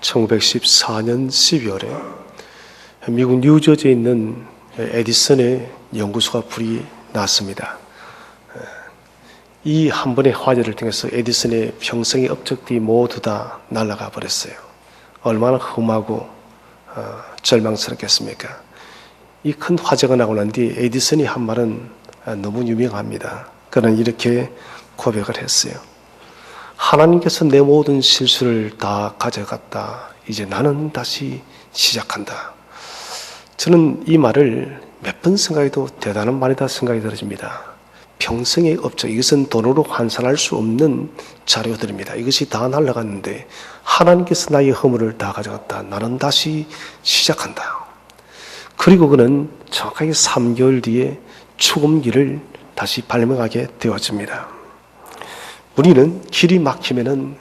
1914년 12월에 미국 뉴저지에 있는 에디슨의 연구소가 불이 났습니다. 이 한 번의 화재를 통해서 에디슨의 평생의 업적들이 모두 다 날아가 버렸어요. 얼마나 험하고 절망스럽겠습니까? 이 큰 화재가 나고 난 뒤 에디슨이 한 말은 너무 유명합니다. 그는 이렇게 고백을 했어요. 하나님께서 내 모든 실수를 다 가져갔다. 이제 나는 다시 시작한다. 저는 이 말을 몇 번 생각해도 대단한 말이다 생각이 들어집니다. 평생의 업적, 이것은 돈으로 환산할 수 없는 자료들입니다. 이것이 다 날아갔는데 하나님께서 나의 허물을 다 가져갔다. 나는 다시 시작한다. 그리고 그는 정확하게 3개월 뒤에 죽음길을 다시 발명하게 되어집니다. 우리는 길이 막히면은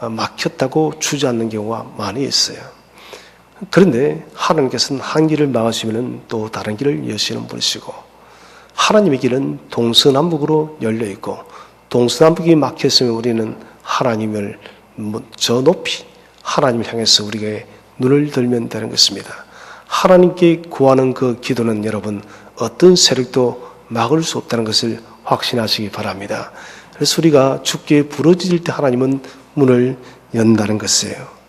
막혔다고 주저앉는 경우가 많이 있어요. 그런데 하나님께서는 한 길을 막으시면은 또 다른 길을 여시는 분이시고, 하나님의 길은 동서남북으로 열려 있고, 동서남북이 막혔으면 우리는 하나님을 저 높이 하나님을 향해서 우리가 눈을 들면 되는 것입니다. 하나님께 구하는 그 기도는 여러분 어떤 세력도 막을 수 없다는 것을 확신하시기 바랍니다. 그래서 우리가 주께 부르짖을 때 하나님은 문을 연다는 것이에요.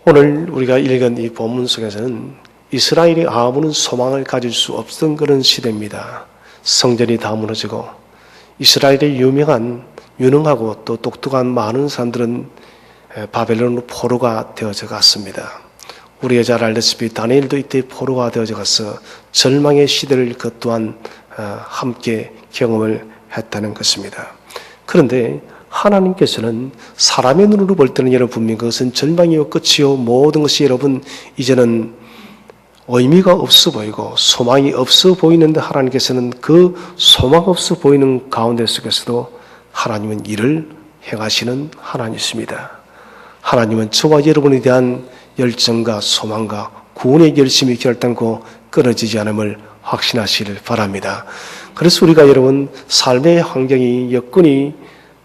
오늘 우리가 읽은 이 본문 속에서는 이스라엘이 아무런 소망을 가질 수 없던 그런 시대입니다. 성전이 다 무너지고 이스라엘의 유능하고 또 똑똑한 많은 사람들은 바벨론으로 포로가 되어져 갔습니다. 우리가 잘 알다시피 다니엘도 이때 포로가 되어져 가서 절망의 시대를 그 또한 함께 경험을 했다는 것입니다. 그런데 하나님께서는 사람의 눈으로 볼 때는 여러분 분명히 그것은 절망이요 끝이요 모든 것이 여러분 이제는 의미가 없어 보이고 소망이 없어 보이는데, 하나님께서는 그 소망 없어 보이는 가운데 속에서도 하나님은 일을 행하시는 하나님이십니다. 하나님은 저와 여러분에 대한 열정과 소망과 구원의 결심이 결단코 끊어지지 않음을 확신하시길 바랍니다. 그래서 우리가 여러분 삶의 환경이, 여건이,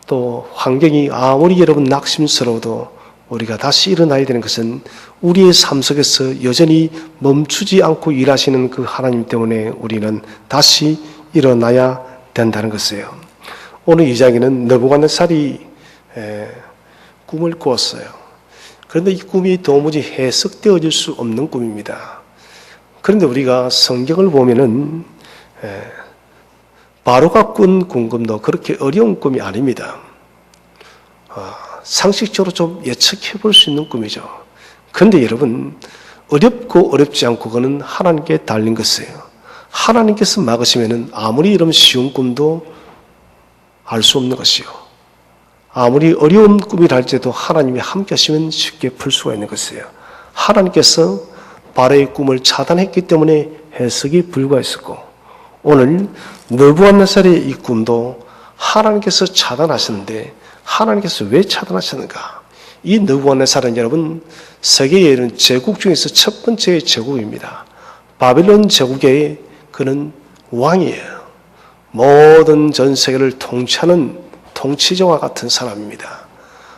또 환경이 아무리 여러분 낙심스러워도 우리가 다시 일어나야 되는 것은 우리의 삶 속에서 여전히 멈추지 않고 일하시는 그 하나님 때문에 우리는 다시 일어나야 된다는 것이에요. 오늘 이 장에는 느부갓네살이 꿈을 꾸었어요. 그런데 이 꿈이 도무지 해석되어질 수 없는 꿈입니다. 그런데 우리가 성경을 보면은 바로가 꾼 꿈도 그렇게 어려운 꿈이 아닙니다. 상식적으로 좀 예측해 볼 수 있는 꿈이죠. 그런데 여러분 어렵고 어렵지 않고 그는 하나님께 달린 것이에요. 하나님께서 막으시면은 아무리 이런 쉬운 꿈도 알 수 없는 것이요. 아무리 어려운 꿈이라 할지라도 하나님이 함께 하시면 쉽게 풀 수가 있는 것이에요. 하나님께서 바로의 꿈을 차단했기 때문에 해석이 불가했었고, 오늘 느부갓네살의 이 꿈도 하나님께서 차단하셨는데 하나님께서 왜 차단하셨는가? 이 느부갓네살은 여러분 세계에 있는 제국 중에서 첫 번째 제국입니다. 바벨론 제국의 그는 왕이에요. 모든 전 세계를 통치하는 통치자와 같은 사람입니다.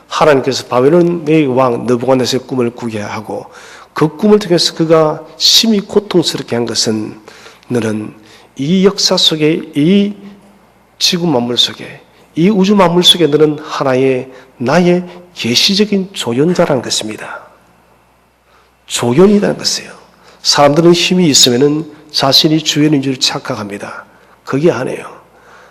하나님께서 바벨론의 왕 느부갓네살의 꿈을 꾸게 하고 그 꿈을 통해서 그가 심히 고통스럽게 한 것은, 너는 이 역사 속에, 이 지구 만물 속에, 이 우주 만물 속에 너는 하나의 나의 계시적인 조연자라는 것입니다. 조연이라는 것이에요. 사람들은 힘이 있으면은 자신이 주연인 줄 착각합니다. 그게 아니에요.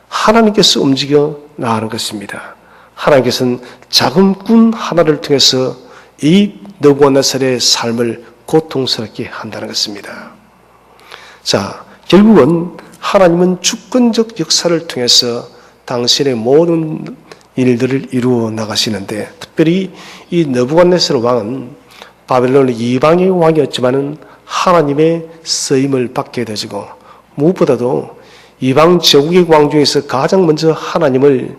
하나님께서 움직여 나가는 것입니다. 하나님께서는 작은 꿈 하나를 통해서 이 느부갓네살의 삶을 고통스럽게 한다는 것입니다. 자, 결국은 하나님은 주권적 역사를 통해서 당신의 모든 일들을 이루어 나가시는데, 특별히 이 느부갓네살 왕은 바벨론의 이방의 왕이었지만은 하나님의 쓰임을 받게 되지고, 무엇보다도 이방 제국의 왕 중에서 가장 먼저 하나님을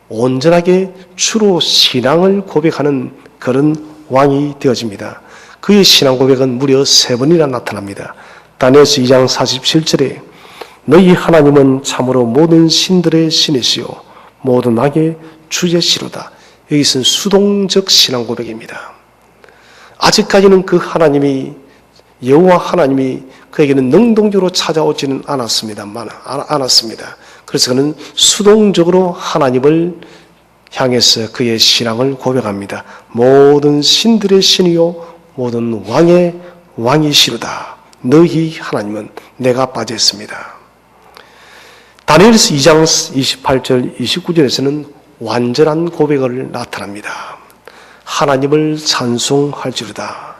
온전하게 주로 신앙을 고백하는 그런 왕이 되어집니다. 그의 신앙 고백은 무려 3번이나 나타납니다. 다니엘서 2장 47절에 너희 하나님은 참으로 모든 신들의 신이시요 모든 악의 주제시로다. 여기서는 수동적 신앙 고백입니다. 아직까지는 그 하나님이, 여호와 하나님이 그에게는 능동적으로 찾아오지는 않았습니다. 그래서 그는 수동적으로 하나님을 향해서 그의 신앙을 고백합니다. 모든 신들의 신이요 모든 왕의 왕이시로다. 너희 하나님은 내가 빠졌습니다. 다니엘서 2장 28절 29절에서는 완전한 고백을 나타납니다. 하나님을 찬송할지로다.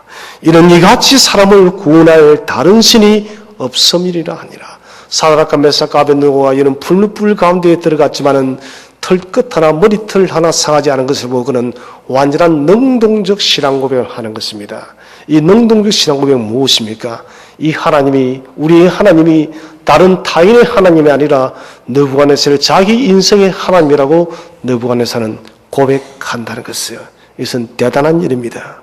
이는 이같이 사람을 구원할 다른 신이 없음이리라 하니라. 사드락과 메삭과 아벳느고가 이는 불 가운데에 들어갔지만은 털끝 하나 머리털 하나 상하지 않은 것을 보고 그는 완전한 능동적 신앙 고백을 하는 것입니다. 이 능동적 신앙 고백은 무엇입니까? 이 하나님이, 우리의 하나님이 다른 타인의 하나님이 아니라 느부갓네살 자기 인생의 하나님이라고 느부갓네살은 고백한다는 것이에요. 이것은 대단한 일입니다.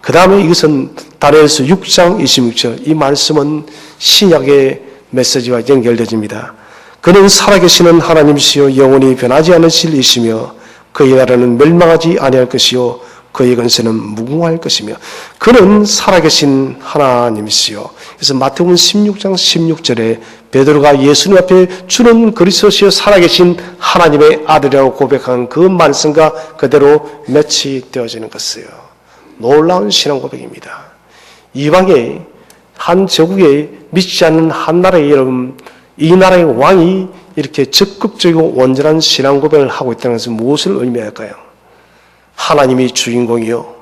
그 다음에 이것은 다니엘서 6장 26절, 이 말씀은 신약의 메시지와 연결되집니다. 그는 살아계시는 하나님이시요 영원히 변하지 않으실 이시며 그의 나라는 멸망하지 아니할 것이요 그의 권세는 무궁할 것이며 그는 살아계신 하나님이시요. 그래서 마태복음 16장 16절에 베드로가 예수님 앞에 주는 그리스도시요 살아계신 하나님의 아들이라고 고백한 그 말씀과 그대로 매치되어지는 것이에요. 놀라운 신앙 고백입니다. 이방의 한 제국에 믿지 않는 한 나라의 여러분, 이 나라의 왕이 이렇게 적극적이고 온전한 신앙 고백을 하고 있다는 것은 무엇을 의미할까요? 하나님이 주인공이요.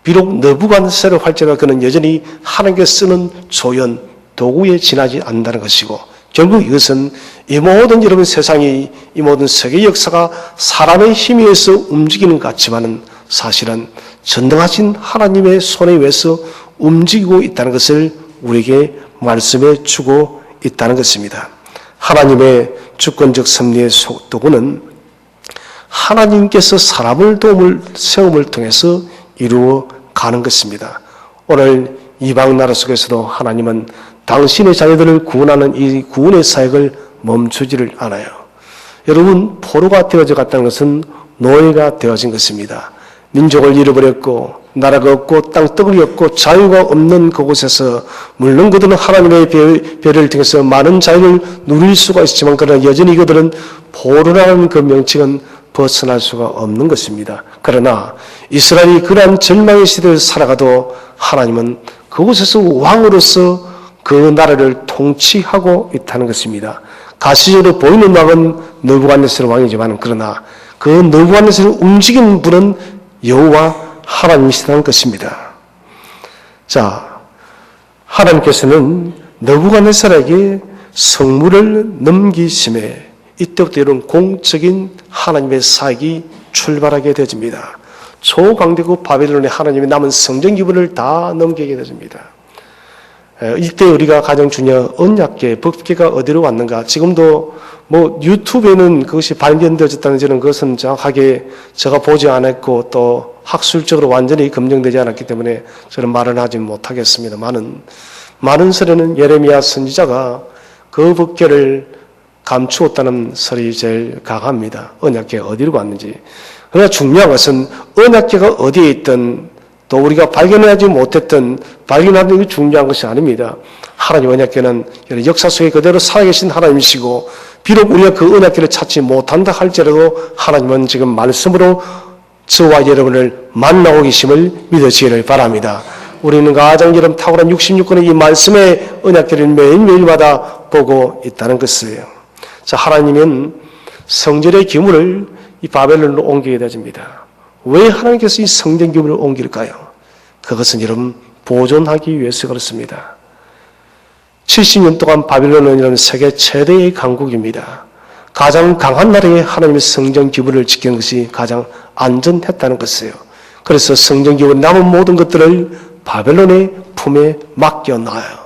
비록 느부갓네살을 할지라도 그는 여전히 하나님께 쓰는 조연, 도구에 지나지 않는다는 것이고 결국 이것은 이 모든 여러분 세상이 이 모든 세계 역사가 사람의 힘에 의해서 움직이는 것 같지만은 사실은 전능하신 하나님의 손에 의해서 움직이고 있다는 것을 우리에게 말씀해 주고 있다는 것입니다. 하나님의 주권적 섭리의 도구는 하나님께서 사람을 세움을 통해서 이루어 가는 것입니다. 오늘 이방 나라 속에서도 하나님은 당신의 자녀들을 구원하는 이 구원의 사역을 멈추지를 않아요. 여러분, 포로가 되어져 갔다는 것은 노예가 되어진 것입니다. 민족을 잃어버렸고 나라가 없고 땅덩어리 없고 자유가 없는 그곳에서 물론 그들은 하나님의 배를 통해서 많은 자유를 누릴 수가 있지만 그러나 여전히 그들은 포로라는 그 명칭은 벗어날 수가 없는 것입니다. 그러나 이스라엘이 그러한 절망의 시대를 살아가도 하나님은 그곳에서 왕으로서 그 나라를 통치하고 있다는 것입니다. 가시적으로 보이는 왕은 느부갓네살 왕이지만 그러나 그 느부갓네살을 움직이는 분은 여호와 하나님이시라는 것입니다. 자, 하나님께서는 느부갓네살에게 성물을 넘기심에 이때부터 이런 공적인 하나님의 사역이 출발하게 되어집니다. 초강대국 바벨론의 하나님이 남은 성전 기물을 다 넘기게 되어집니다. 이때 우리가 가장 중요한 언약계, 법계가 어디로 왔는가? 지금도 유튜브에는 그것이 발견되어졌다는 저는 그것은 정확하게 제가 보지 않았고 또 학술적으로 완전히 검증되지 않았기 때문에 저는 말은 하지 못하겠습니다. 많은 설에는 예레미야 선지자가 그 법계를 감추었다는 설이 제일 강합니다. 언약계가 어디로 갔는지. 그러나 중요한 것은 언약계가 어디에 있든 또 우리가 발견하지 못했던 발견하는 게 중요한 것이 아닙니다. 하나님 언약궤는 역사 속에 그대로 살아계신 하나님이시고 비록 우리가 그 언약궤를 찾지 못한다 할지라도 하나님은 지금 말씀으로 저와 여러분을 만나고 계심을 믿으시기를 바랍니다. 우리는 가장 탁월한 66권의 이 말씀의 언약궤를 매일매일마다 보고 있다는 것이에요. 자, 하나님은 성전의 기물을 이 바벨론으로 옮기게 되어집니다. 왜 하나님께서 이 성전 기물을 옮길까요? 그것은 여러분 보존하기 위해서 그렇습니다. 70년 동안 바빌론은 세계 최대의 강국입니다. 가장 강한 나라에 하나님의 성전 기물을 지키는 것이 가장 안전했다는 것이에요. 그래서 성전 기물 남은 모든 것들을 바벨론의 품에 맡겨놔요.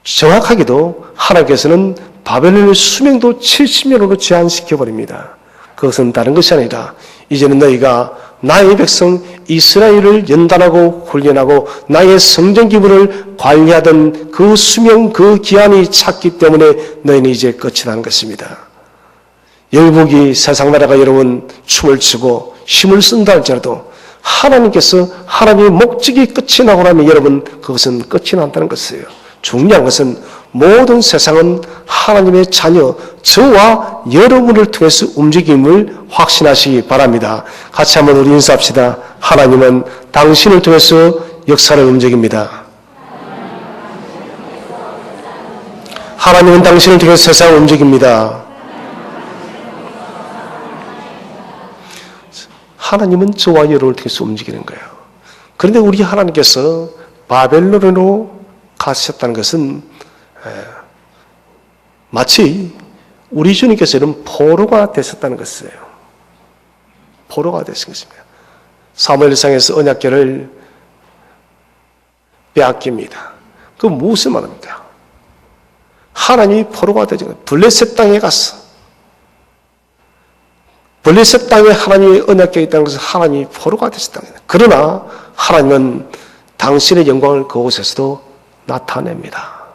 정확하게도 하나님께서는 바벨론의 수명도 70년으로 제한시켜버립니다. 그것은 다른 것이 아니라 이제는 너희가 나의 백성 이스라엘을 연단하고 훈련하고 나의 성전 기물을 관리하던 그 수명 그 기한이 찼기 때문에 너희는 이제 끝이라는 것입니다. 열국이 세상 나라가 여러분 춤을 추고 힘을 쓴다 할지라도 하나님께서 하나님의 목적이 끝이 나고 나면 여러분 그것은 끝이 난다는 것이에요. 중요한 것은 모든 세상은 하나님의 자녀 저와 여러분을 통해서 움직임을 확신하시기 바랍니다. 같이 한번 우리 인사합시다. 하나님은 당신을 통해서 역사를 움직입니다. 하나님은 당신을 통해서 세상을 움직입니다. 하나님은 저와 여러분을 통해서 움직이는 거예요. 그런데 우리 하나님께서 바벨론으로 가셨다는 것은 마치 우리 주님께서는 포로가 되셨다는 것이에요. 포로가 되신 것입니다. 사무엘상에서 언약궤를 빼앗깁니다. 그 무엇을 말합니까? 하나님이 포로가 되죠. 블레셋 땅에 갔어. 블레셋 땅에 하나님의 언약궤가 있다는 것은 하나님이 포로가 되셨다는 거예요. 그러나 하나님은 당신의 영광을 그곳에서도 나타냅니다.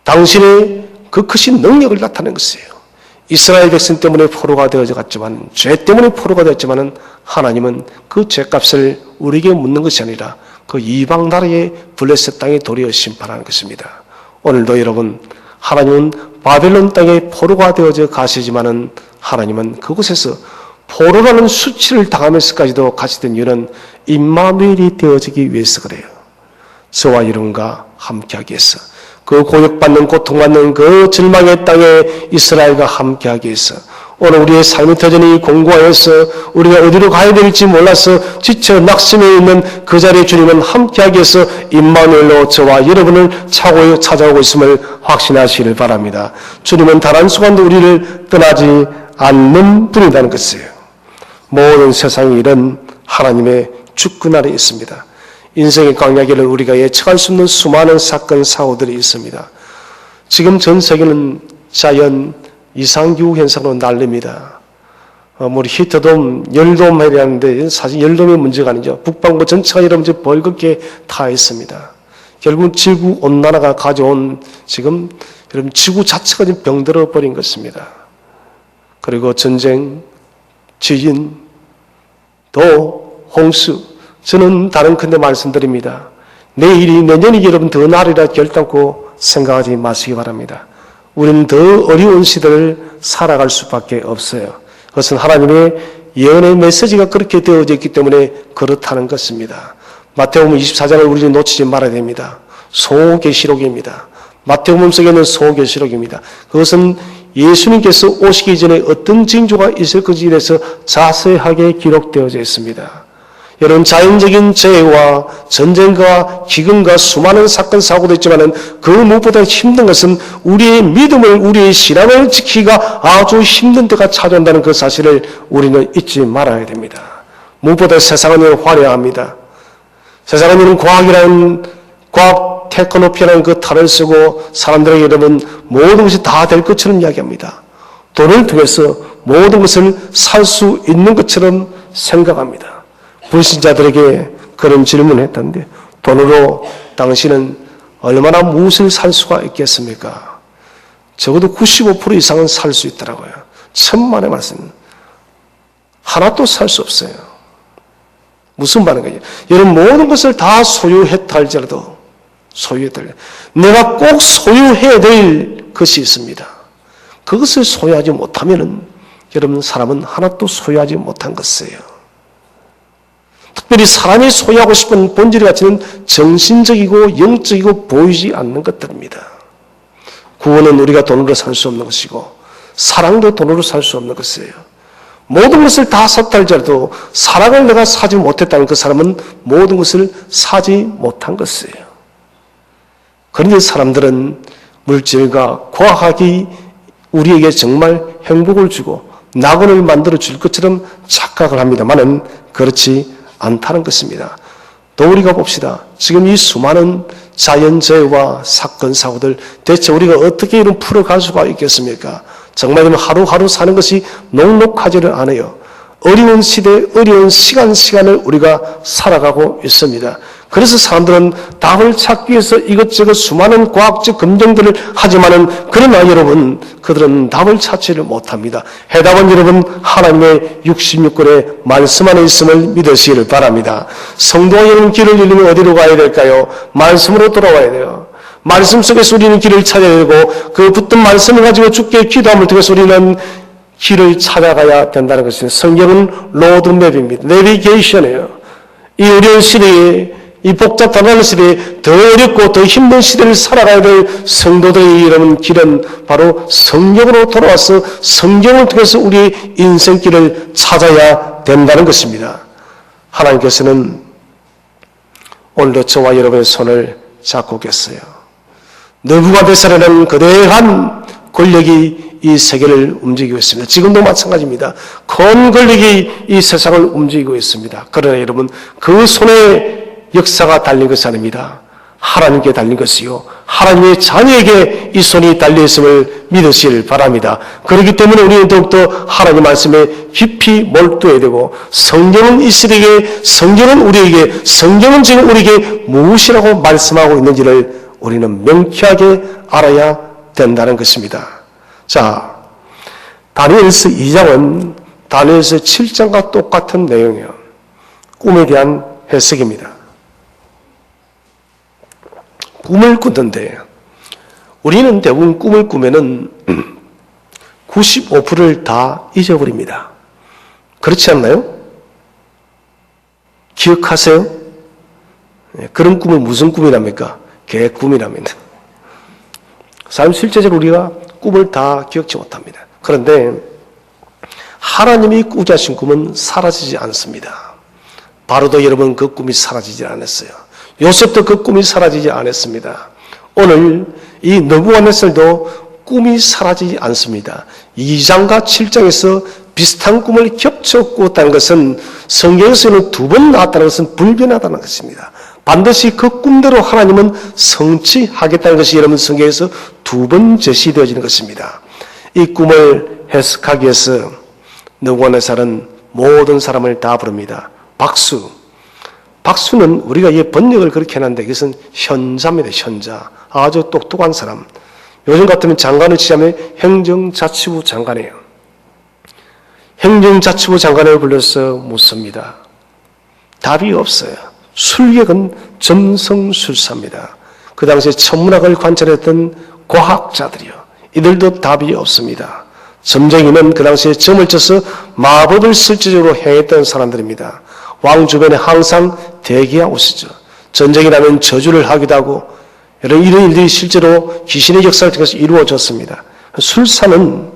당신의 그 크신 능력을 나타낸 것이에요. 이스라엘 백성 때문에 포로가 되어져 갔지만, 죄 때문에 포로가 되었지만 하나님은 그 죄값을 우리에게 묻는 것이 아니라 그 이방 나라의 블레셋 땅에 도리어 심판하는 것입니다. 오늘도 여러분, 하나님은 바벨론 땅에 포로가 되어져 가시지만은 하나님은 그곳에서 포로라는 수치를 당하면서까지도 가시던 이유는 임마누엘이 되어지기 위해서 그래요. 저와 여러분과 함께하기 위해서, 그 고역받는 고통받는 그 절망의 땅에 이스라엘과 함께하기 위해서, 오늘 우리의 삶이 터전이 공고하여서 우리가 어디로 가야 될지 몰라서 지쳐 낙심해 있는 그 자리에 주님은 함께하기 위해서 임마누엘로 저와 여러분을 찾아오고 있음을 확신하시길 바랍니다. 주님은 단 한순간도 우리를 떠나지 않는 분이라는 것이에요. 모든 세상의 일은 하나님의 주권 아래 있습니다. 인생의 광야길을 우리가 예측할 수 없는 수많은 사건 사고들이 있습니다. 지금 전 세계는 자연 이상기후 현상으로 난립니다. 우리 히트돔, 열돔 해라는데 사실 열돔의 문제가 아니죠. 북반구 전체가 여러분 벌겋게 타 있습니다. 결국 지구 온난화가 가져온 지금 여러분 지구 자체가 지금 병들어 버린 것입니다. 그리고 전쟁, 지진, 또 홍수. 저는 다른 큰데 말씀드립니다. 내일이 내년이 여러분 더 나리라 결단코 생각하지 마시기 바랍니다. 우리는 더 어려운 시대를 살아갈 수밖에 없어요. 그것은 하나님의 예언의 메시지가 그렇게 되어져 있기 때문에 그렇다는 것입니다. 마태복음 24장을 우리는 놓치지 말아야 됩니다. 소계시록입니다. 마태복음 속에 있는 소계시록입니다. 그것은 예수님께서 오시기 전에 어떤 징조가 있을 것인지에 대해서 자세하게 기록되어져 있습니다. 여러분, 자연적인 재해와 전쟁과 기근과 수많은 사건 사고도 있지만 그 무엇보다 힘든 것은 우리의 믿음을, 우리의 신앙을 지키기가 아주 힘든 때가 찾아온다는 그 사실을 우리는 잊지 말아야 됩니다. 무엇보다 세상은 화려합니다. 세상은 과학이라는 과학 테크노피라는 그 탈을 쓰고 사람들에게 여러분 모든 것이 다 될 것처럼 이야기합니다. 돈을 통해서 모든 것을 살 수 있는 것처럼 생각합니다. 불신자들에게 그런 질문을 했던데, 돈으로 당신은 얼마나 무엇을 살 수가 있겠습니까? 적어도 95% 이상은 살 수 있더라고요. 천만의 말씀. 하나도 살 수 없어요. 무슨 말인가요? 여러분, 모든 것을 다 소유했다 할지라도, 내가 꼭 소유해야 될 것이 있습니다. 그것을 소유하지 못하면은, 여러분, 사람은 하나도 소유하지 못한 것이에요. 특별히 사람이 소유하고 싶은 본질의 가치는 정신적이고 영적이고 보이지 않는 것들입니다. 구원은 우리가 돈으로 살 수 없는 것이고 사랑도 돈으로 살 수 없는 것이에요. 모든 것을 다 샀다 할지라도 사랑을 내가 사지 못했다는 그 사람은 모든 것을 사지 못한 것이에요. 그런데 사람들은 물질과 과학이 우리에게 정말 행복을 주고 낙원을 만들어 줄 것처럼 착각을 합니다만은 그렇지 않다는 것입니다. 또 우리가 봅시다. 지금 이 수많은 자연재해와 사건 사고들 대체 우리가 어떻게 이런 풀어갈 수가 있겠습니까? 정말 하루하루 사는 것이 녹록하지를 않아요. 어려운 시대, 어려운 시간을 우리가 살아가고 있습니다. 그래서 사람들은 답을 찾기 위해서 이것저것 수많은 과학적 검증들을 하지만은 그러나 여러분 그들은 답을 찾지를 못합니다. 해답은 여러분 하나님의 66권의 말씀 안에 있음을 믿으시기를 바랍니다. 성도와 여러분 길을 잃으면 어디로 가야 될까요? 말씀으로 돌아와야 돼요. 말씀 속에서 우리는 길을 찾아야 되고 그 붙든 말씀을 가지고 주께 기도함을 통해서 우리는 길을 찾아가야 된다는 것입니다. 성경은 로드맵입니다. 내비게이션이에요. 이 어려운 시대에 이 복잡한 시대에 더 어렵고 더 힘든 시대를 살아가야 될 성도들의 이런 길은 바로 성경으로 돌아와서 성경을 통해서 우리의 인생길을 찾아야 된다는 것입니다. 하나님께서는 오늘도 저와 여러분의 손을 잡고 계세요. 느부갓네살이라는 거대한 권력이 이 세계를 움직이고 있습니다. 지금도 마찬가지입니다. 큰 권력이 이 세상을 움직이고 있습니다. 그러나 여러분 그 손에 역사가 달린 것이 아닙니다. 하나님께 달린 것이요 하나님의 자녀에게 이 손이 달려있음을 믿으시길 바랍니다. 그렇기 때문에 우리는 더욱더 하나님 말씀에 깊이 몰두해야 되고 성경은 이 시대에 성경은 우리에게 성경은 지금 우리에게 무엇이라고 말씀하고 있는지를 우리는 명쾌하게 알아야 된다는 것입니다. 자, 다니엘서 2장은 다니엘서 7장과 똑같은 내용이에요. 꿈에 대한 해석입니다. 꿈을 꾸는데 우리는 대부분 꿈을 꾸면은 95%를 다 잊어버립니다. 그렇지 않나요? 기억하세요? 그런 꿈은 무슨 꿈이랍니까? 개꿈이랍니다. 사실 실제적으로 우리가 꿈을 다 기억지 못합니다. 그런데 하나님이 꾸게 하신 꿈은 사라지지 않습니다. 바로도 여러분 그 꿈이 사라지지 않았어요. 요셉도 그 꿈이 사라지지 않았습니다. 오늘 이 느부갓네살도 꿈이 사라지지 않습니다. 2장과 7장에서 비슷한 꿈을 겹쳐 꾸었다는 것은 성경에서는 2번 나왔다는 것은 불변하다는 것입니다. 반드시 그 꿈대로 하나님은 성취하겠다는 것이 여러분 성경에서 2번 제시되어지는 것입니다. 이 꿈을 해석하기 위해서 느부갓네살은 모든 사람을 다 부릅니다. 박수. 박수는 우리가 이 번역을 그렇게 해놨는데 이것은 현자입니다. 현자. 아주 똑똑한 사람. 요즘 같으면 장관을 치자면 행정자치부 장관이에요. 행정자치부 장관을 불러서 묻습니다. 답이 없어요. 술객은 점성술사입니다. 그 당시에 천문학을 관찰했던 과학자들이요. 이들도 답이 없습니다. 점쟁이는 그 당시에 점을 쳐서 마법을 실질적으로 행했던 사람들입니다. 왕 주변에 항상 대기하고 있었죠. 전쟁이라면 저주를 하기도 하고 이런 일들이 실제로 귀신의 역사를 통해서 이루어졌습니다. 술사는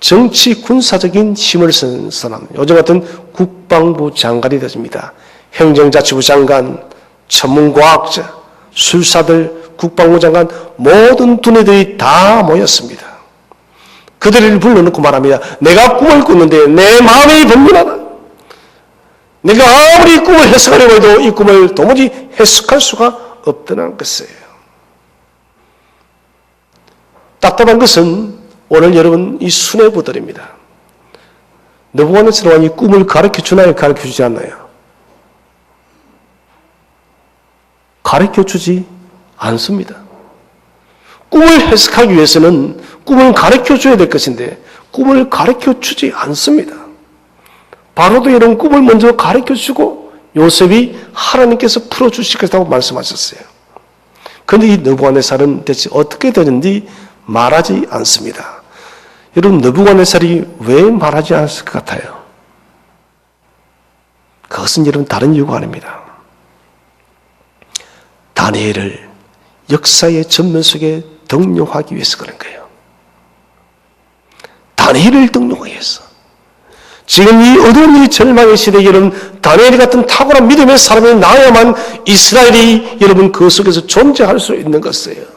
정치 군사적인 힘을 쓴 사람, 요즘 같은 국방부 장관이 되십니다. 행정자치부 장관, 천문과학자, 술사들, 국방부 장관 모든 두뇌들이 다 모였습니다. 그들을 불러놓고 말합니다. 내가 꿈을 꾸는데 내 마음이 번민하다. 내가 아무리 꿈을 해석하려고 해도 이 꿈을 도무지 해석할 수가 없다는 것이에요. 답답한 것은 오늘 여러분 이 수뇌부들입니다. 느부갓네살 왕이 꿈을 가르쳐주나요? 가르쳐주지 않나요? 가르쳐주지 않습니다. 꿈을 해석하기 위해서는 꿈을 가르쳐줘야 될 것인데 꿈을 가르쳐주지 않습니다. 바로도 이런 꿈을 먼저 가르쳐주고 요셉이 하나님께서 풀어주실 것이라고 말씀하셨어요. 그런데 이 느부갓네살은 대체 어떻게 되는지 말하지 않습니다. 여러분 느부갓네살이 왜 말하지 않았을 것 같아요? 그것은 여러분 다른 이유가 아닙니다. 다니엘을 역사의 전면 속에 등용하기 위해서 그런 거예요. 다니엘을 등용하기 위해서. 지금 이 어두운 이 절망의 시대에 여러분 다니엘 같은 탁월한 믿음의 사람이 나와야만 이스라엘이 여러분 그 속에서 존재할 수 있는 것이에요.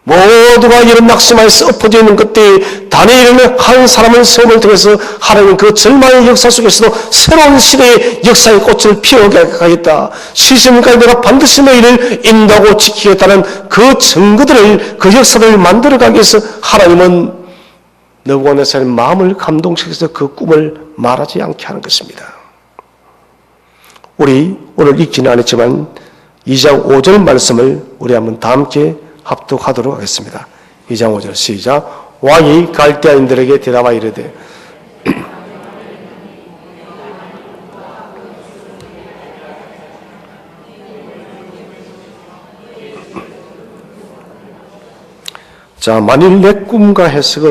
모두가 이런 낙심하여서 엎어져 있는 그때 다니엘은 한 사람의 섬을 통해서 하나님 그 절망의 역사 속에서도 새로운 시대의 역사의 꽃을 피워가겠다. 시즌까지 내가 반드시 너희를 인도하고 지키겠다는 그 증거들을 그 역사를 만들어가기 위해서 하나님은 느부갓네살의 마음을 감동시켜서 그 꿈을 말하지 않게 하는 것입니다. 우리 오늘 읽지는 않았지만 2장 5절 말씀을 우리 한번 다 함께 합독하도록 하겠습니다. 2장 5절 시작. 왕이 갈대아인들에게 대답하여 이르되 자, 만일 내 꿈과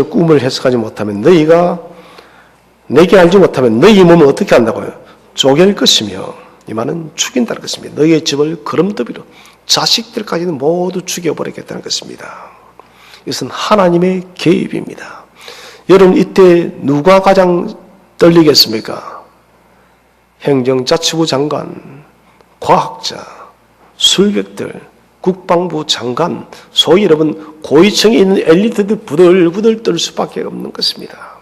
꿈을 해석하지 못하면 너희가 내게 알지 못하면 너희 몸은 어떻게 한다고요? 쪼갤 것이며 이 말은 죽인다는 것입니다. 너희의 집을 거름더비로 자식들까지는 모두 죽여버리겠다는 것입니다. 이것은 하나님의 개입입니다. 여러분 이때 누가 가장 떨리겠습니까? 행정자치부 장관, 과학자, 술객들, 국방부 장관, 소위 여러분 고위층에 있는 엘리트들 부들부들 떨 수밖에 없는 것입니다.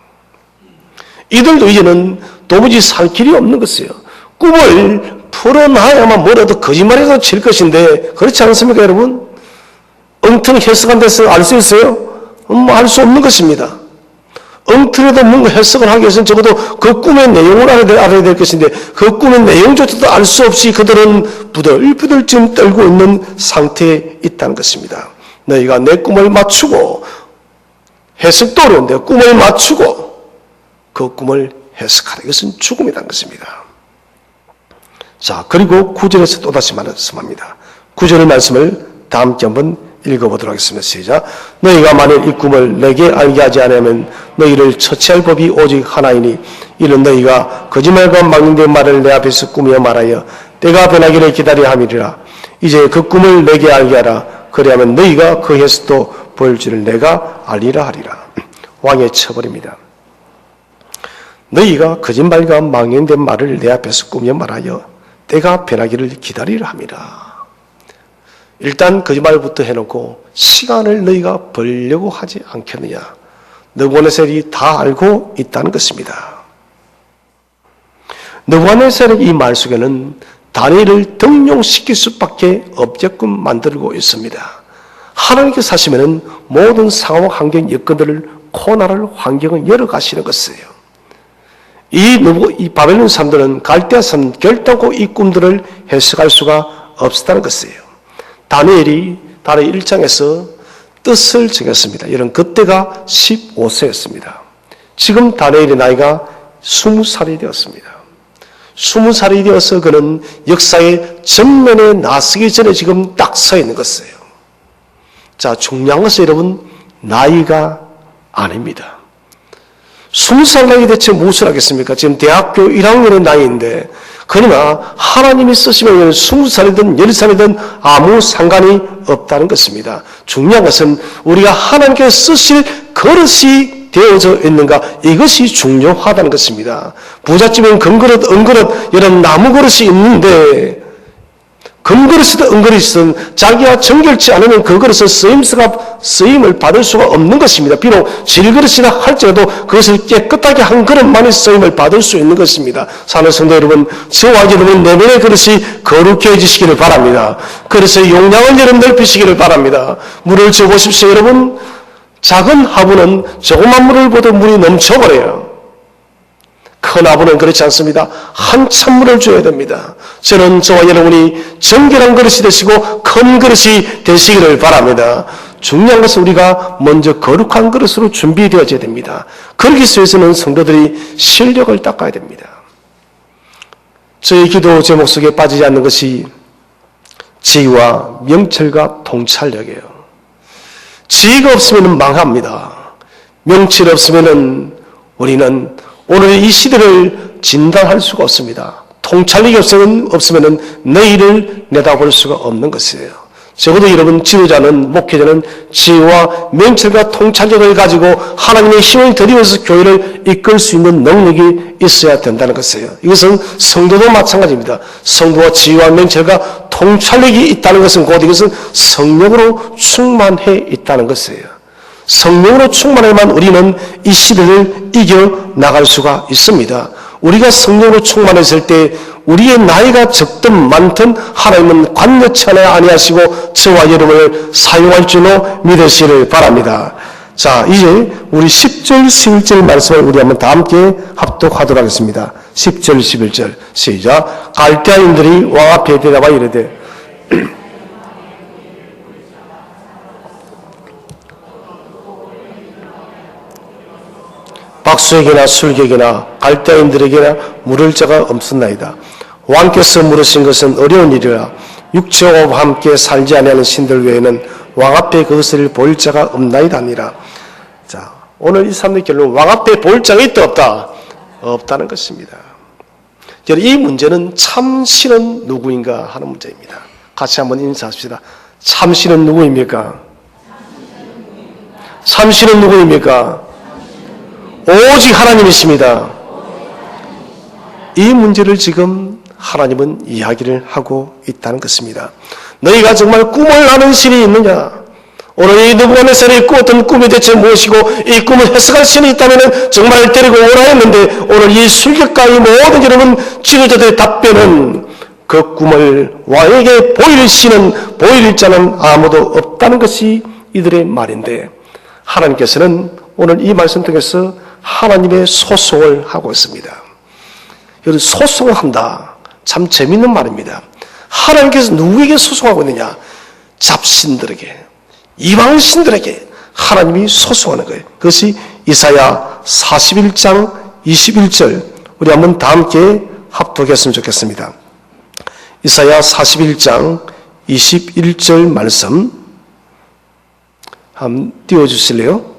이들도 이제는 도무지 살 길이 없는 것이에요. 꿈을 풀어놔야만 뭐라도 거짓말해서 칠 것인데 그렇지 않습니까 여러분? 엉뚱 해석한 데서 알 수 있어요? 알 수 없는 것입니다. 엉뚱해도 뭔가 해석을 하기 위해서는 적어도 그 꿈의 내용을 알아야 될 것인데 그 꿈의 내용조차도 알 수 없이 그들은 부들부들 지금 떨고 있는 상태에 있다는 것입니다. 너희가 내 꿈을 맞추고 해석도 어려운데 꿈을 맞추고 그 꿈을 해석하라. 이것은 죽음이라는 것입니다. 자, 그리고 9절에서 또다시 말씀합니다. 9절의 말씀을 다 함께 한번 읽어보도록 하겠습니다. 시작. 너희가 만일 이 꿈을 내게 알게 하지 않으면 너희를 처치할 법이 오직 하나이니 이는 너희가 거짓말과 망령된 말을 내 앞에서 꾸며 말하여 때가 변하기를 기다려 함이리라. 이제 그 꿈을 내게 알게 하라. 그리하면 너희가 그 해석도 보일 줄을 내가 알리라 하리라. 왕의 처벌입니다. 너희가 거짓말과 망령된 말을 내 앞에서 꾸며 말하여 때가 변하기를 기다리라 함이라. 일단 거짓말부터 해놓고 시간을 너희가 벌려고 하지 않겠느냐. 느부갓네살이 다 알고 있다는 것입니다. 느부갓네살의 이 말 속에는 다니엘을 등용시킬 수밖에 없게끔 만들고 있습니다. 하나님께서 하시면은 모든 상황, 환경, 여건들을 코너를 환경을 열어가시는 것이에요. 이 바벨론 사람들은 갈대아 사람은 결단코 이 꿈들을 해석할 수가 없었다는 것이에요. 다니엘이 1장에서 뜻을 정했습니다. 이런 그때가 15세였습니다. 지금 다니엘의 나이가 20살이 되었습니다. 20살이 되어서 그는 역사의 전면에 나서기 전에 지금 딱 서 있는 것이에요. 자, 중요한 것은 여러분 나이가 아닙니다. 20살 나이 대체 무엇을 하겠습니까? 지금 대학교 1학년의 나이인데 그러나 하나님이 쓰시면 20살이든 10살이든 아무 상관이 없다는 것입니다. 중요한 것은 우리가 하나님께 쓰실 그릇이 되어져 있는가 이것이 중요하다는 것입니다. 부잣집엔 금그릇, 은그릇 이런 나무 그릇이 있는데 금그릇이든 은그릇이든 자기가 정결치 않으면 그 그릇은 쓰임을 받을 수가 없는 것입니다. 비록 질그릇이라 할지라도 그것을 깨끗하게 한 그릇만이 쓰임을 받을 수 있는 것입니다. 사는 성도 여러분, 저와 여러분 내면의 그릇이 거룩해지시기를 바랍니다. 그릇의 용량을 여러분 넓히시기를 바랍니다. 물을 줘보십시오 여러분. 작은 화분은 조그만 물을 보도 물이 넘쳐버려요. 큰 화분은 그렇지 않습니다. 한참 물을 줘야 됩니다. 저는 저와 여러분이 정결한 그릇이 되시고 큰 그릇이 되시기를 바랍니다. 중요한 것은 우리가 먼저 거룩한 그릇으로 준비되어져야 됩니다. 그러기 위해서는 성도들이 실력을 닦아야 됩니다. 저희 기도 제목 속에 빠지지 않는 것이 지혜와 명철과 통찰력이에요. 지혜가 없으면 망합니다. 명철이 없으면 우리는 오늘 이 시대를 진단할 수가 없습니다. 통찰력이 없으면 내일을 내다볼 수가 없는 것이에요. 적어도 여러분 지도자는 목회자는 지혜와 명철과 통찰력을 가지고 하나님의 힘을 들이면서 교회를 이끌 수 있는 능력이 있어야 된다는 것이에요. 이것은 성도도 마찬가지입니다. 성도와 지혜와 명철과 통찰력이 있다는 것은 곧 이것은 성령으로 충만해 있다는 것이에요. 성령으로 충만해야만 우리는 이 시대를 이겨나갈 수가 있습니다. 우리가 성령으로 충만했을 때 우리의 나이가 적든 많든 하나님은 관여치 아니하시고 저와 여러분을 사용할 줄로 믿으시기를 바랍니다. 자, 이제 우리 10절, 11절 말씀을 우리 한번 다 함께 합독하도록 하겠습니다. 10절, 11절. 시작. 갈대아인들이 왕 앞에 대답하 이르되 박수에게나 술객에나 갈대아인들에게나 물을 자가 없었나이다. 왕께서 물으신 것은 어려운 일이라 육체와 함께 살지 아니하는 신들 외에는 왕 앞에 그것을 볼 자가 없나이다 아니라. 자, 오늘 이 사람의 결론은 왕 앞에 볼 자가 있다 없다? 없다는 것입니다. 이 문제는 참신은 누구인가 하는 문제입니다. 같이 한번 인사합시다. 참신은 누구입니까? 참신은 누구입니까? 오직 하나님이십니다. 이 문제를 지금 하나님은 이야기를 하고 있다는 것입니다. 너희가 정말 꿈을 아는 신이 있느냐? 오늘 이 느부갓네살이 꾸었던 꿈이 대체 무엇이고 이 꿈을 해석할 신이 있다면 정말 데리고 오라 했는데 오늘 이 술객과 이 모든 여러분 지도자들의 답변은 그 꿈을 왕에게 보일 신은 보일 자는 아무도 없다는 것이 이들의 말인데 하나님께서는 오늘 이 말씀 통해서 하나님의 소송을 하고 있습니다. 여러분 소송을 한다. 참 재밌는 말입니다. 하나님께서 누구에게 소송하고 있느냐? 잡신들에게, 이방신들에게 하나님이 소송하는 거예요. 그것이 이사야 41장 21절 우리 한번 다 함께 합독했으면 좋겠습니다. 이사야 41장 21절 말씀 한번 띄워주실래요?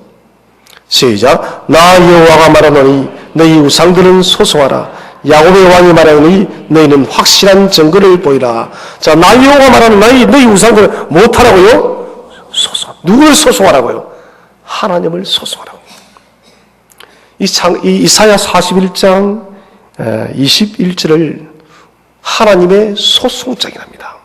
시작. 나 여호와가 말하노니 너희 우상들은 소송하라. 야곱의 왕이 말하노니 너희는 확실한 증거를 보이라. 자, 나 여호와가 말하는 너희 우상들은 못하라고요? 소송. 누구를 소송하라고요? 하나님을 소송하라고. 이사야 41장 21절을 하나님의 소송장이랍니다.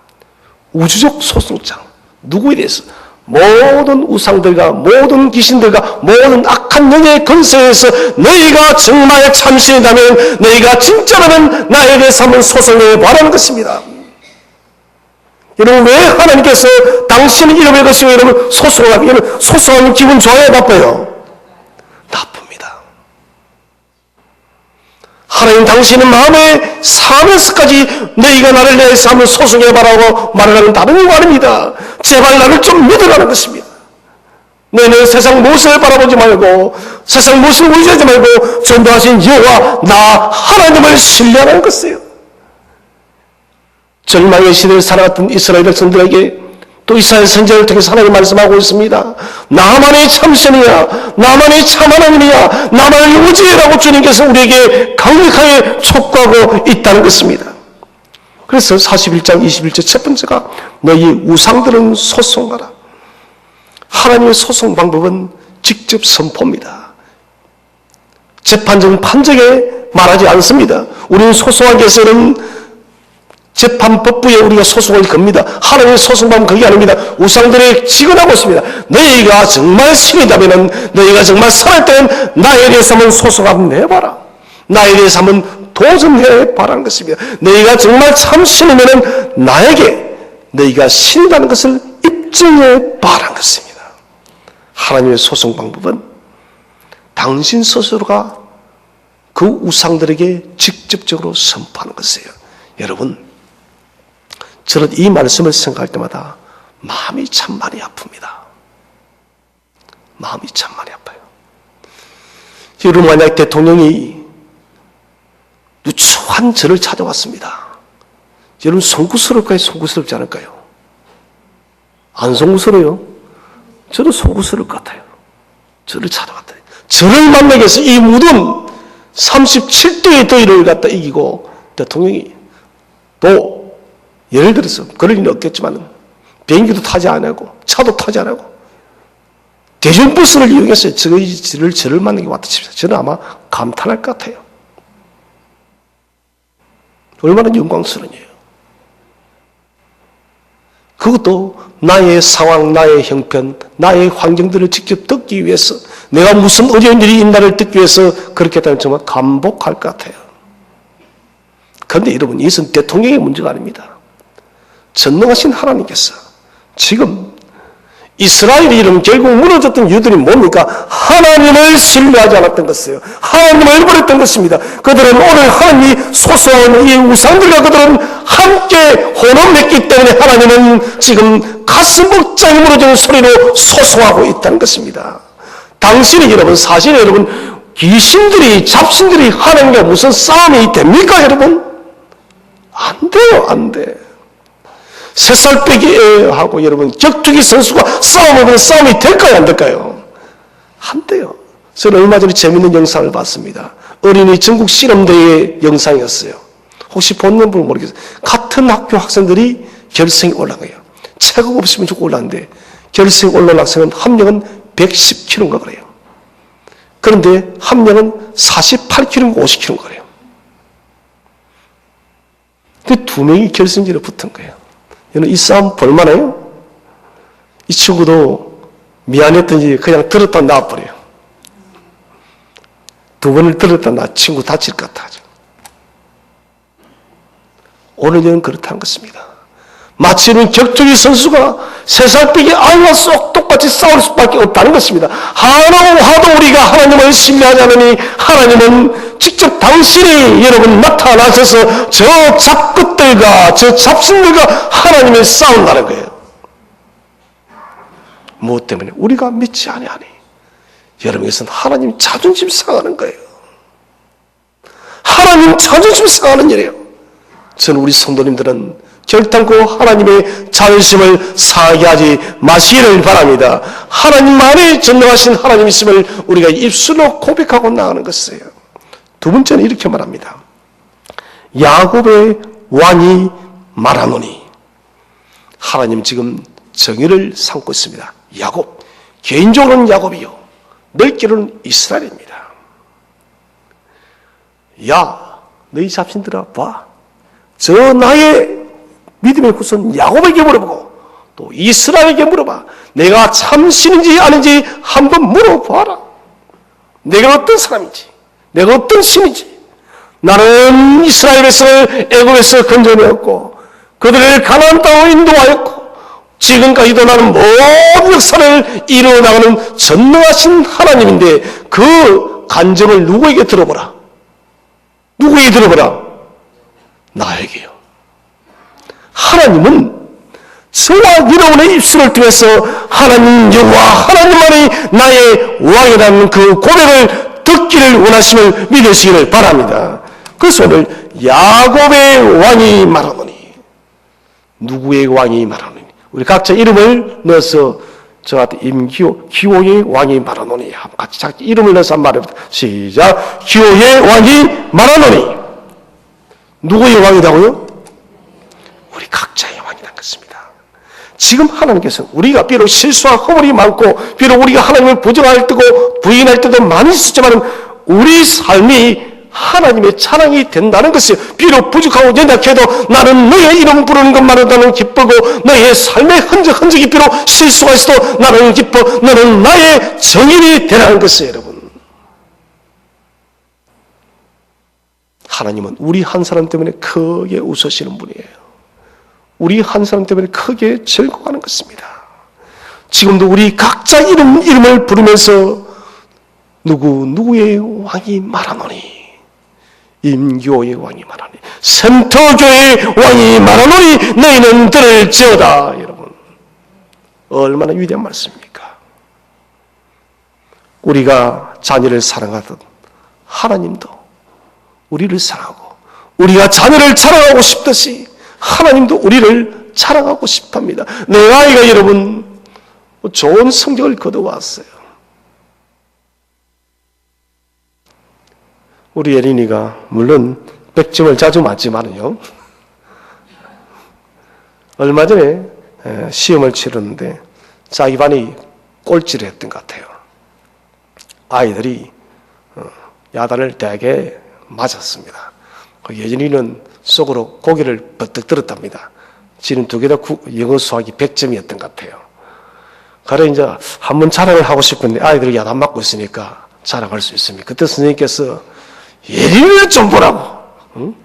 우주적 소송장. 누구에 대해서? 모든 우상들과 모든 귀신들과 모든 악한 영의 근세에서 너희가 정말 참신이라면 너희가 진짜라면 나에 대해서 한번 소송해 보라는 것입니다. 여러분 왜 하나님께서 당신의 이름의 것이고 여러분 소송하고 여러분 소송하면 기분 좋아요 나빠요? 나쁩니다. 하나님 당신은 마음에 상하면서까지 너희가 나를 위해서 한번 소송해봐라고 말을 하는 다른 거 아닙니다. 제발 나를 좀 믿으라는 것입니다. 너희는 세상 무엇을 바라보지 말고 세상 무엇을 의지하지 말고 전도하신 여호와 나 하나님을 신뢰하는 것이에요. 절망의 시대를 살아갔던 이스라엘 백성들에게 또 이사야 선지자를 통해서 하나님 말씀하고 있습니다. 나만이 참신이야, 나만이 참 하나님이야, 나만을 의지해라고 주님께서 우리에게 강력하게 촉구하고 있다는 것입니다. 그래서 41장 21절 첫 번째가 너희 우상들은 소송하라. 하나님의 소송 방법은 직접 선포입니다. 재판정은 판정에 말하지 않습니다. 우리는 소송하기 위해서는 재판법부에 우리가 소송을 겁니다. 하나님의 소송방법은 그게 아닙니다. 우상들에 직언하고 있습니다. 너희가 정말 신이다면 너희가 정말 살아있을 때는 나에 대해서 한번 소송 한번 내봐라. 나에 대해서 한번 도전해봐라는 것입니다. 너희가 정말 참 신이면 나에게 너희가 신이라는 것을 입증해봐라는 것입니다. 하나님의 소송 방법은 당신 스스로가 그 우상들에게 직접적으로 선포하는 것이에요. 여러분 저는 이 말씀을 생각할 때마다 마음이 참 많이 아픕니다. 마음이 참 많이 아파요. 여러분 만약 대통령이 누추한 저를 찾아왔습니다. 여러분 송구스러울까요? 송구스럽지 않을까요? 안 송구스러워요? 저도 송구스러울 것 같아요. 저를 찾아왔다. 저를 만나기 위해서 이 무덤 37도의 더위를 갖다 이기고 대통령이 또 예를 들어서 그럴 일은 없겠지만 비행기도 타지 않고 차도 타지 않고 대중버스를 이용해서 저를 만나게 왔다 칩시다. 저는 아마 감탄할 것 같아요. 얼마나 영광스러운 일이에요. 그것도 나의 상황, 나의 형편, 나의 환경들을 직접 듣기 위해서 내가 무슨 어려운 일이 있나를 듣기 위해서 그렇게 했다면 정말 감복할 것 같아요. 그런데 여러분 이것은 대통령의 문제가 아닙니다. 전능하신 하나님께서 지금 이스라엘이 이름 결국 무너졌던 이유들이 뭡니까? 하나님을 신뢰하지 않았던 것이에요. 하나님을 버렸던 것입니다. 그들은 오늘 하나님이 소소한 이 우상들과 그들은 함께 혼합했기 때문에 하나님은 지금 가슴 벅장이 무너지는 소리로 소송하고 있다는 것입니다. 당신이 여러분, 사실 여러분, 귀신들이, 잡신들이 하나님과 무슨 싸움이 됩니까, 여러분? 안 돼요, 안 돼. 세 살 빼기하고 여러분, 격투기 선수가 싸움하면 싸움이 될까요, 안 될까요? 안 돼요. 저는 얼마 전에 재밌는 영상을 봤습니다. 어린이 전국 실험대회 영상이었어요. 혹시 본 분 모르겠어요. 같은 학교 학생들이 결승에 올라가요. 체급 없으면 죽고 올라가는데, 결승에 올라온 학생은 한 명은 110kg인가 그래요. 그런데 한 명은 48kg인가 50kg인가 그래요. 그 두 명이 결승전에 붙은 거예요. 이 싸움 볼만해요? 이 친구도 미안했던지 그냥 들었다 놔버려요. 두 번을 들었다 놔 친구 다칠 것 같아죠. 오늘은 그렇다는 것입니다. 마치는 격투기 선수가 세상 빼기 아이와 쏙 똑같이 싸울 수밖에 없다는 것입니다. 하나도 우리가 하나님을 신뢰하지 않으니 하나님은 직접 당신이 여러분 나타나셔서 저 잡것들과 저 잡신들과 하나님을 싸운다는 거예요. 무엇 때문에? 우리가 믿지 아니하니. 여러분, 이것은 하나님 자존심 상하는 거예요. 하나님 자존심 상하는 일이에요. 저는 우리 성도님들은 결단코 하나님의 자존심을 상하게 하지 마시기를 바랍니다. 하나님만이 전능하신 하나님 있음을 우리가 입술로 고백하고 나가는 것이에요. 두 번째는 이렇게 말합니다. 야곱의 왕이 말하노니. 하나님 지금 정의를 삼고 있습니다. 야곱, 개인적으로는 야곱이요, 넓게로는 이스라엘입니다. 야, 너희 잡신들아 봐. 저 나의 믿음의 후손 야곱에게 물어보고 또 이스라엘에게 물어봐. 내가 참신인지 아닌지 한번 물어봐라. 내가 어떤 사람인지, 내가 어떤 신인지. 나는 이스라엘에서 애굽에서 건져내었고 그들을 가나안 땅으로 인도하였고 지금까지도 나는 모든 역사를 이루어나가는 전능하신 하나님인데 그 간증을 누구에게 들어보라? 누구에게 들어보라? 나에게요. 하나님은 저와 여러분의 입술을 통해서 하나님 여호와 하나님만이 나의 왕이라는 그 고백을 듣기를 원하심을 믿으시기를 바랍니다. 그래서 오늘 야곱의 왕이 말하노니. 누구의 왕이 말하노니? 우리 각자 이름을 넣어서 저한테 기호의 왕이 말하노니. 같이 자기 이름을 넣어서 한번 말해봅니다. 시작. 기호의 왕이 말하노니. 누구의 왕이라고요? 우리 각자의 왕이라는 것입니다. 지금 하나님께서 우리가 비록 실수와 허물이 많고 비록 우리가 하나님을 부정할 때고 부인할 때도 많이 있었지만 우리 삶이 하나님의 찬양이 된다는 것이에요. 비록 부족하고 연약해도 나는 너의 이름 부르는 것만으로 나는 기쁘고 너의 삶의 흔적이 비록 실수가 있어도 나는 기뻐. 너는 나의 정인이 되라는 것이에요. 여러분, 하나님은 우리 한 사람 때문에 크게 웃으시는 분이에요. 우리 한 사람 때문에 크게 즐거워하는 것입니다. 지금도 우리 각자 이름을 부르면서 누구의 왕이 말하노니. 임교의 왕이 말하니. 센터교의 왕이 말하노니 너희는 들을지어다. 여러분, 얼마나 위대한 말씀입니까? 우리가 자녀를 사랑하듯 하나님도 우리를 사랑하고 우리가 자녀를 사랑하고 싶듯이 하나님도 우리를 사랑하고 싶답니다. 내 아이가 여러분 좋은 성적을 거둬왔어요. 우리 예린이가 물론 100점을 자주 맞지만요, 얼마 전에 시험을 치렀는데 자기 반이 꼴찌를 했던 것 같아요. 아이들이 야단을 되게 맞았습니다. 예진이는 속으로 고개를 버뜩 들었답니다. 지는 두 개 다 영어 수학이 100점이었던 것 같아요. 그래 이제 한번 자랑을 하고 싶은데 아이들이 야단 맞고 있으니까 자랑할 수 있습니다. 그때 선생님께서 예린이를 좀 보라고. 응?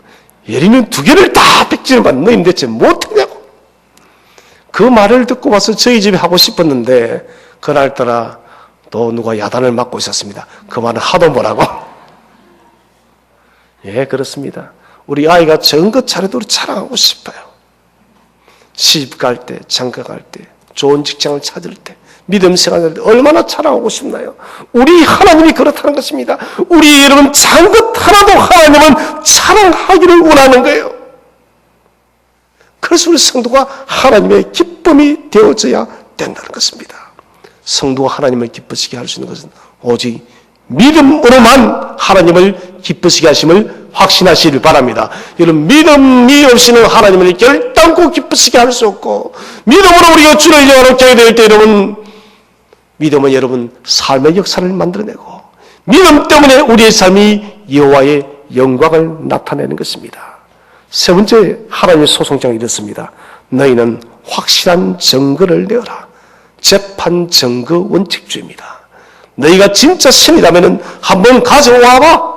예린이는 두 개를 다 100점을 받는 너희는 대체 못했냐고. 그 말을 듣고 와서 저희 집에 하고 싶었는데 그날따라 또 누가 야단을 맞고 있었습니다. 그 말은 하도 뭐라고. 예, 그렇습니다. 우리 아이가 정것 차례대로 자랑하고 싶어요. 시집 갈 때, 장가 갈 때, 좋은 직장을 찾을 때, 믿음 생활할 때 얼마나 자랑하고 싶나요? 우리 하나님이 그렇다는 것입니다. 우리 여러분 작은 것 하나도 하나님은 자랑하기를 원하는 거예요. 그래서 우리 성도가 하나님의 기쁨이 되어져야 된다는 것입니다. 성도가 하나님을 기쁘시게 할 수 있는 것은 오직 믿음으로만 하나님을 기쁘시게 하심을 확신하시길 바랍니다. 여러분, 믿음이 없이는 하나님을 결단코 기쁘시게 할 수 없고, 믿음으로 우리가 주를 영원하게 될 때 여러분, 믿음은 여러분 삶의 역사를 만들어내고, 믿음 때문에 우리의 삶이 여호와의 영광을 나타내는 것입니다. 세 번째 하나님의 소송장이 이렇습니다. 너희는 확실한 증거를 내어라. 재판 증거 원칙주의입니다. 너희가 진짜 신이라면 한번 가져와봐.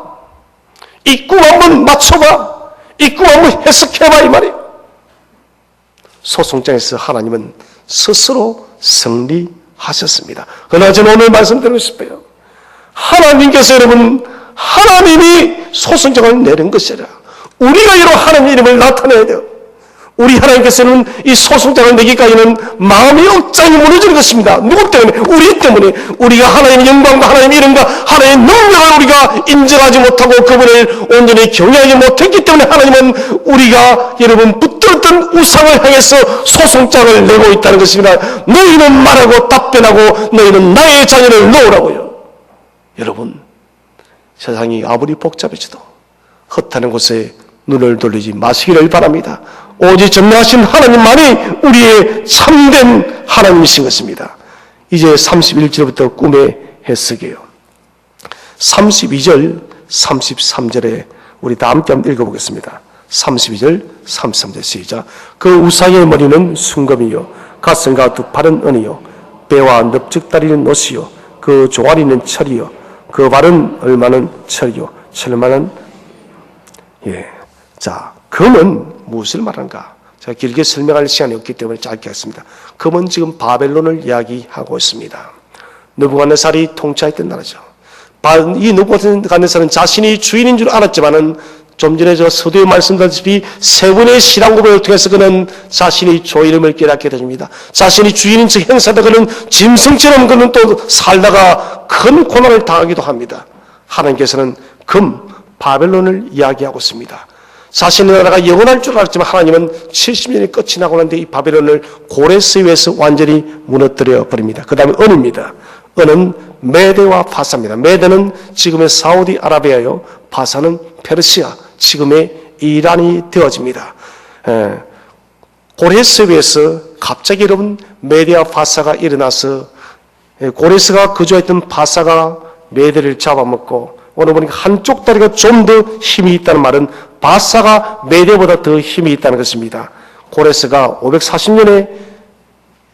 이 꿈 한번 맞춰봐. 이 꿈 한번 해석해봐 이 말이에요. 소송장에서 하나님은 스스로 승리하셨습니다. 그러나 저는 오늘 말씀드리고 싶어요. 하나님께서 여러분, 하나님이 소송장을 내는 것이라 우리가 이로 하나님의 이름을 나타내야 돼요. 우리 하나님께서는 이 소송장을 내기까지는 마음의 억장이 무너지는 것입니다. 누구 때문에? 우리 때문에. 우리가 하나님의 영광과 하나님의 이름과 하나님의 능력을 우리가 인정하지 못하고 그분을 온전히 경외하지 못했기 때문에 하나님은 우리가 여러분 붙들었던 우상을 향해서 소송장을 내고 있다는 것입니다. 너희는 말하고 답변하고 너희는 나의 자녀를 놓으라고요. 여러분, 세상이 아무리 복잡해져도 헛하는 곳에 눈을 돌리지 마시기를 바랍니다. 오직 전능하신 하나님만이 우리의 참된 하나님이신 것입니다. 이제 31절부터 꿈의 해석이에요. 32절, 33절에 우리 다 함께 한번 읽어보겠습니다. 32절, 33절 시작. 그 우상의 머리는 순금이요, 가슴과 두 팔은 은이요, 배와 넓적다리는 옷이요, 그 종아리는 철이요, 그 발은 얼마는 철이요, 철만은 자, 금은 무엇을 말하는가? 제가 길게 설명할 시간이 없기 때문에 짧게 하겠습니다. 금은 지금 바벨론을 이야기하고 있습니다. 느부갓네살이 통치했던 나라죠. 이 느부갓네살은 자신이 주인인 줄 알았지만은 좀 전에 저 서두에 말씀드렸다시피 세 번의 신앙 고백을 통해서 그는 자신이 주 이름을 깨닫게 됩니다. 자신이 주인인 척 행사하다 그는 짐승처럼 그는 또 살다가 큰 고난을 당하기도 합니다. 하나님께서는 바벨론을 이야기하고 있습니다. 자신의 나라가 영원할 줄 알았지만 하나님은 70년이 끝이 나고 난데 이 바벨론을 고레스에 의해서 완전히 무너뜨려 버립니다. 그 다음에 은입니다. 은은 메대와 파사입니다. 메대는 지금의 사우디아라비아요, 파사는 페르시아, 지금의 이란이 되어집니다. 고레스에 의해서 갑자기 여러분 메대와 파사가 일어나서 고레스가 거주했던 파사가 메대를 잡아먹고 오늘 보니까 한쪽 다리가 좀 더 힘이 있다는 말은 바사가 메대보다 더 힘이 있다는 것입니다. 고레스가 540년에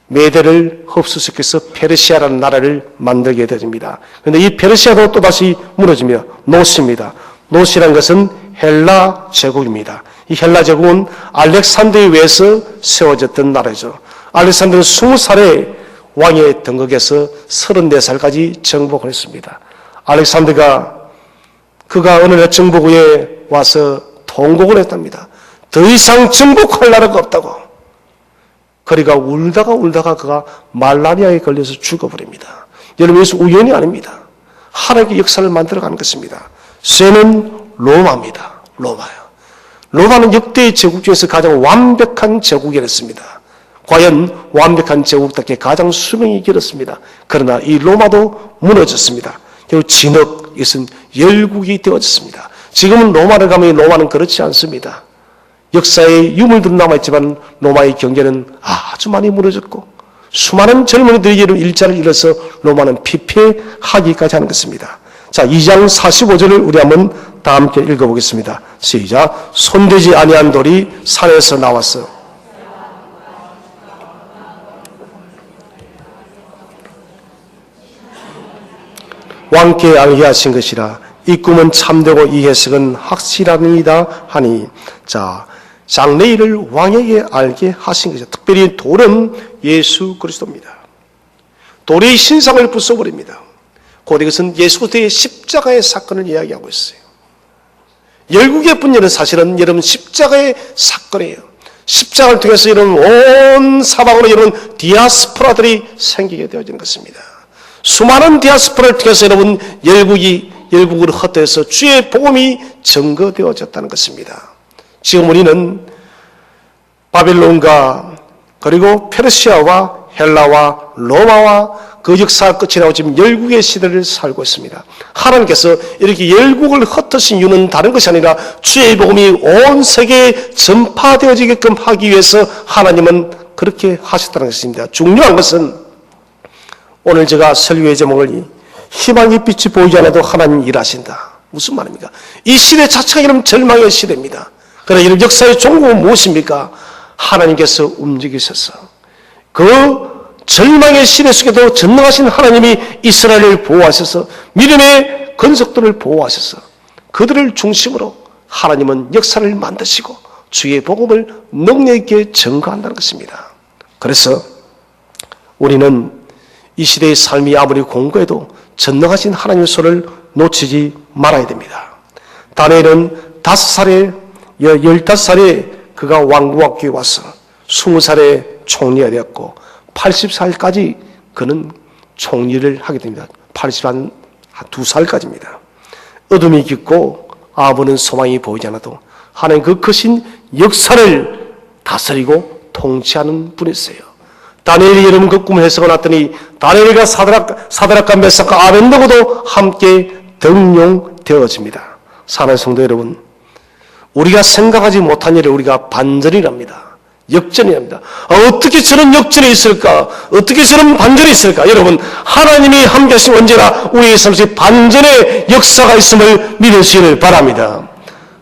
메대를 흡수시켜서 페르시아라는 나라를 만들게 됩니다. 그런데 이 페르시아도 또다시 무너집니다. 노스입니다. 노스라는 것은 헬라 제국입니다. 이 헬라 제국은 알렉산더에 의해서 세워졌던 나라죠. 알렉산더는 20살에 왕의 등극에서 34살까지 정복을 했습니다. 알렉산더가 그가 어느 날 정복 후에 와서 통곡을 했답니다. 더 이상 정복할 나라가 없다고. 그러니까 울다가 그가 말라리아에 걸려서 죽어버립니다. 여러분, 이것은 우연이 아닙니다. 하나님의 역사를 만들어가는 것입니다. 쇠는 로마입니다. 로마요. 로마는 역대 제국 중에서 가장 완벽한 제국이었습니다. 과연 완벽한 제국답게 가장 수명이 길었습니다. 그러나 이 로마도 무너졌습니다. 그리고 진흙, 이것은 열국이 되어졌습니다. 지금은 로마를 가면 로마는 그렇지 않습니다. 역사의 유물들은 남아있지만 로마의 경제는 아주 많이 무너졌고 수많은 젊은이들이 일자를 잃어서 로마는 피폐하기까지 하는 것입니다. 자, 2장 45절을 우리 한번 다 함께 읽어보겠습니다. 시작. 손대지 아니한 돌이 산에서 나왔어. 왕께 알게 하신 것이라. 이 꿈은 참되고 이 해석은 확실하니이다 하니. 자, 장래일을 왕에게 알게 하신 것이죠. 특별히 돌은 예수 그리스도입니다. 돌의 신상을 부숴버립니다. 곧 이것은 예수 그리스도의 십자가의 사건을 이야기하고 있어요. 열국의 분열은 사실은 여러분 십자가의 사건이에요. 십자가를 통해서 여러분 온 사방으로 여러분 디아스포라들이 생기게 되어지는 것입니다. 수많은 디아스포라를 통해서 여러분 열국으로 흩어져서 주의 복음이 증거되어졌다는 것입니다. 지금 우리는 바빌론과 그리고 페르시아와 헬라와 로마와 그 역사가 끝이 나고 지금 열국의 시대를 살고 있습니다. 하나님께서 이렇게 열국을 흩으신 이유는 다른 것이 아니라 주의 복음이 온 세계에 전파되어지게끔 하기 위해서 하나님은 그렇게 하셨다는 것입니다. 중요한 것은 오늘 제가 설교의 제목을 희망의 빛이 보이지 않아도 하나님 일하신다. 무슨 말입니까? 이 시대 자체가 이런 절망의 시대입니다. 그러나 이런 역사의 종국은 무엇입니까? 하나님께서 움직이셔서 그 절망의 시대 속에도 전능하신 하나님이 이스라엘을 보호하셔서 믿음의 건석들을 보호하셔서 그들을 중심으로 하나님은 역사를 만드시고 주의 복음을 능력 있게 증거한다는 것입니다. 그래서 우리는 이 시대의 삶이 아무리 공고해도 전능하신 하나님의 손을 놓치지 말아야 됩니다. 다니엘은 15살에 그가 왕궁학교에 와서 20살에 총리가 되었고 80살까지 그는 총리를 하게 됩니다. 82살까지입니다. 어둠이 깊고 아무런 소망이 보이지 않아도 하나님 그 크신 역사를 다스리고 통치하는 분이세요. 다니엘이 여러분 그 꿈을 해석을 놨더니 다니엘과 사드락과 메삭과 아벤느고도 함께 등용되어집니다. 사랑하는 성도 여러분, 우리가 생각하지 못한 일을 우리가 반전이랍니다. 역전이랍니다. 어떻게 저런 역전이 있을까? 어떻게 저런 반전이 있을까? 여러분, 하나님이 함께 하시면 언제나 우리의 삶에 반전의 역사가 있음을 믿으시기를 바랍니다.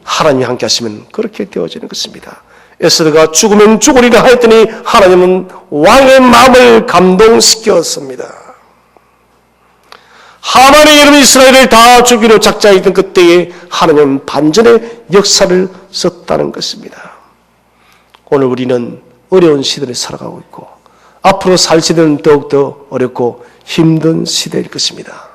하나님이 함께 하시면 그렇게 되어지는 것입니다. 에스더가 죽으면 죽으리라 하였더니 하나님은 왕의 마음을 감동시켰습니다. 하만이 여러분 이스라엘을 다 죽이려 작정했던 그때에 하나님은 반전의 역사를 썼다는 것입니다. 오늘 우리는 어려운 시대를 살아가고 있고 앞으로 살 시대는 더욱더 어렵고 힘든 시대일 것입니다.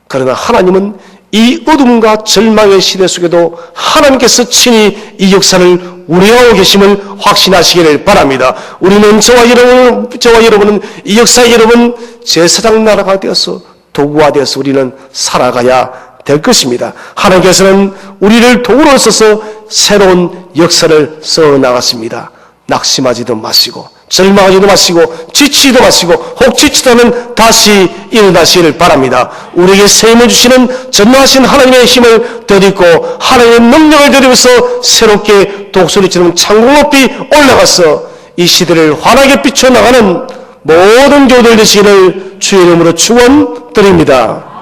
그러나 하나님은 이 어둠과 절망의 시대 속에도 하나님께서 친히 이 역사를 운행하고 계심을 확신하시기를 바랍니다. 우리는 저와 여러분은 이 역사에 여러분 제사장 나라가 되어서 도구화 되어서 우리는 살아가야 될 것입니다. 하나님께서는 우리를 도구로 써서 새로운 역사를 써나갔습니다. 낙심하지도 마시고 절망하지도 마시고 지치지도 마시고 혹 지치다면 다시 일어나시기를 바랍니다. 우리에게 세임을 주시는 전능하신 하나님의 힘을 덧입고 하나님의 능력을 덧입어서 새롭게 독수리처럼 창공 높이 올라가서 이 시대를 환하게 비춰나가는 모든 교우들 되시기를 주의 이름으로 축원드립니다.